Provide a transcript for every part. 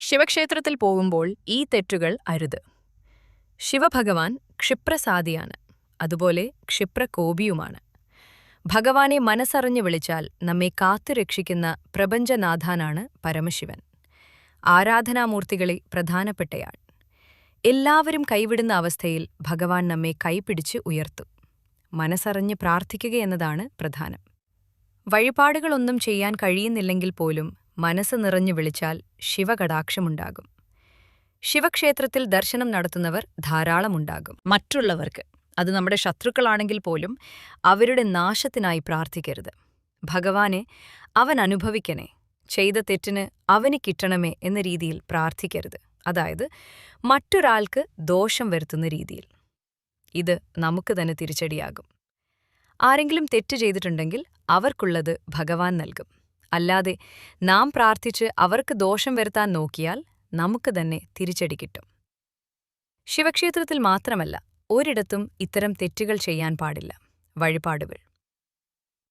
ശിവക്ഷേത്രത്തിൽ പോകുമ്പോൾ ഈ തെറ്റുകൾ അരുത്. ശിവഭഗവാൻ ക്ഷിപ്രസാദിയാണ്, അതുപോലെ ക്ഷിപ്രകോപിയുമാണ്. ഭഗവാനെ മനസ്സറിഞ്ഞു വിളിച്ചാൽ നമ്മെ കാത്തുരക്ഷിക്കുന്ന പ്രപഞ്ചനാഥാനാണ് പരമശിവൻ. ആരാധനാമൂർത്തികളെ പ്രധാനപ്പെട്ടയാൾ. എല്ലാവരും കൈവിടുന്ന അവസ്ഥയിൽ ഭഗവാൻ നമ്മെ കൈപിടിച്ച് ഉയർത്തും. മനസ്സറിഞ്ഞ് പ്രാർത്ഥിക്കുകയെന്നതാണ് പ്രധാനം. വഴിപാടുകളൊന്നും ചെയ്യാൻ കഴിയുന്നില്ലെങ്കിൽ പോലും മനസ്സ് നിറഞ്ഞു വിളിച്ചാൽ ശിവകടാക്ഷമുണ്ടാകും. ശിവക്ഷേത്രത്തിൽ ദർശനം നടത്തുന്നവർ ധാരാളമുണ്ടാകും. മറ്റുള്ളവർക്ക്, അത് നമ്മുടെ ശത്രുക്കളാണെങ്കിൽ പോലും, അവരുടെ നാശത്തിനായി പ്രാർത്ഥിക്കരുത്. ഭഗവാനെ അവൻ അനുഭവിക്കണേ, ചെയ്ത തെറ്റിന് അവന് കിട്ടണമേ എന്ന രീതിയിൽ പ്രാർത്ഥിക്കരുത്. അതായത് മറ്റൊരാൾക്ക് ദോഷം വരുത്തുന്ന രീതിയിൽ. ഇത് നമുക്ക് തന്നെ തിരിച്ചടിയാകും. ആരെങ്കിലും തെറ്റ് ചെയ്തിട്ടുണ്ടെങ്കിൽ അവർക്കുള്ളത് ഭഗവാൻ നൽകും. അല്ലാതെ നാം പ്രാർത്ഥിച്ച് അവർക്ക് ദോഷം വരുത്താൻ നോക്കിയാൽ നമുക്ക് തന്നെ തിരിച്ചടി കിട്ടും. ശിവക്ഷേത്രത്തിൽ മാത്രമല്ല, ഒരിടത്തും ഇത്തരം തെറ്റുകൾ ചെയ്യാൻ പാടില്ല. വഴിപാടുകൾ.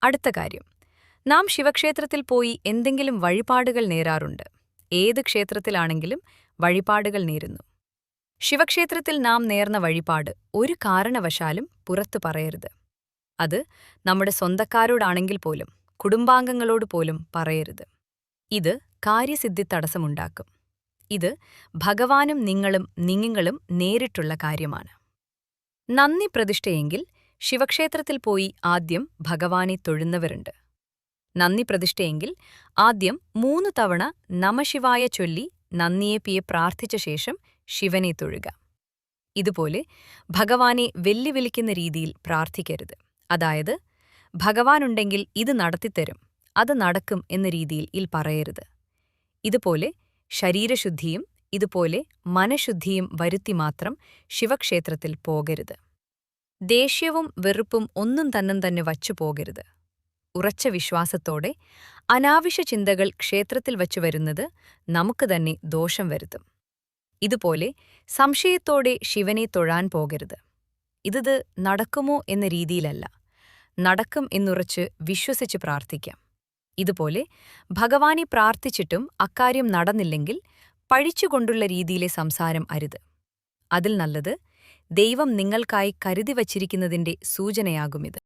അടുത്ത കാര്യം, നാം ശിവക്ഷേത്രത്തിൽ പോയി എന്തെങ്കിലും വഴിപാടുകൾ നേരാറുണ്ട്. ഏത് ക്ഷേത്രത്തിലാണെങ്കിലും വഴിപാടുകൾ നേരുന്നു. ശിവക്ഷേത്രത്തിൽ നാം നേർന്ന വഴിപാട് ഒരു കാരണവശാലും പുറത്തു പറയരുത്. അത് നമ്മുടെ സ്വന്തക്കാരോടാണെങ്കിൽ പോലും, കുടുംബാംഗങ്ങളോട് പോലും പറയരുത്. ഇത് കാര്യസിദ്ധി തടസ്സമുണ്ടാക്കും. ഇത് ഭഗവാനും നിങ്ങളും നേരിട്ടുള്ള കാര്യമാണ്. നന്ദി പ്രതിഷ്ഠയെങ്കിൽ ശിവക്ഷേത്രത്തിൽ പോയി ആദ്യം ഭഗവാനെ തൊഴുന്നവരുണ്ട്. നന്ദി പ്രതിഷ്ഠയെങ്കിൽ ആദ്യം 3 തവണ നമഃശിവായ ചൊല്ലി നന്ദിയെ പ്രാർത്ഥിച്ച ശേഷം ശിവനെ തൊഴുക. ഇതുപോലെ ഭഗവാനെ വെല്ലുവിളിക്കുന്ന രീതിയിൽ പ്രാർത്ഥിക്കരുത്. അതായത് ഭഗവാനുണ്ടെങ്കിൽ ഇത് നടത്തിത്തരും, അത് നടക്കും എന്ന രീതിയിൽ പറയരുത്. ഇതുപോലെ ശരീരശുദ്ധിയും ഇതുപോലെ മനഃശുദ്ധിയും വരുത്തി മാത്രം ശിവക്ഷേത്രത്തിൽ പോകരുത്. ദേഷ്യവും വെറുപ്പും ഒന്നും തന്നെ വച്ചു പോകരുത്. ഉറച്ച വിശ്വാസത്തോടെ അനാവശ്യ ചിന്തകൾ ക്ഷേത്രത്തിൽ വച്ചു വരുന്നത് നമുക്ക് തന്നെ ദോഷം വരുത്തും. ഇതുപോലെ സംശയത്തോടെ ശിവനെ തൊഴാൻ പോകരുത്. ഇത് നടക്കുമോ എന്ന രീതിയിലല്ല, നടക്കും എന്നുറച്ച് വിശ്വസിച്ച് പ്രാർത്ഥിക്കാം. ഇതുപോലെ ഭഗവാനെ പ്രാർത്ഥിച്ചിട്ടും അക്കാര്യം നടന്നില്ലെങ്കിൽ പഴിച്ചുകൊണ്ടുള്ള രീതിയിലെ സംസാരം അരുത്. അതിൽ നല്ലത് ദൈവം നിങ്ങൾക്കായി കരുതി വച്ചിരിക്കുന്നതിന്റെ സൂചനയാകുമിത്.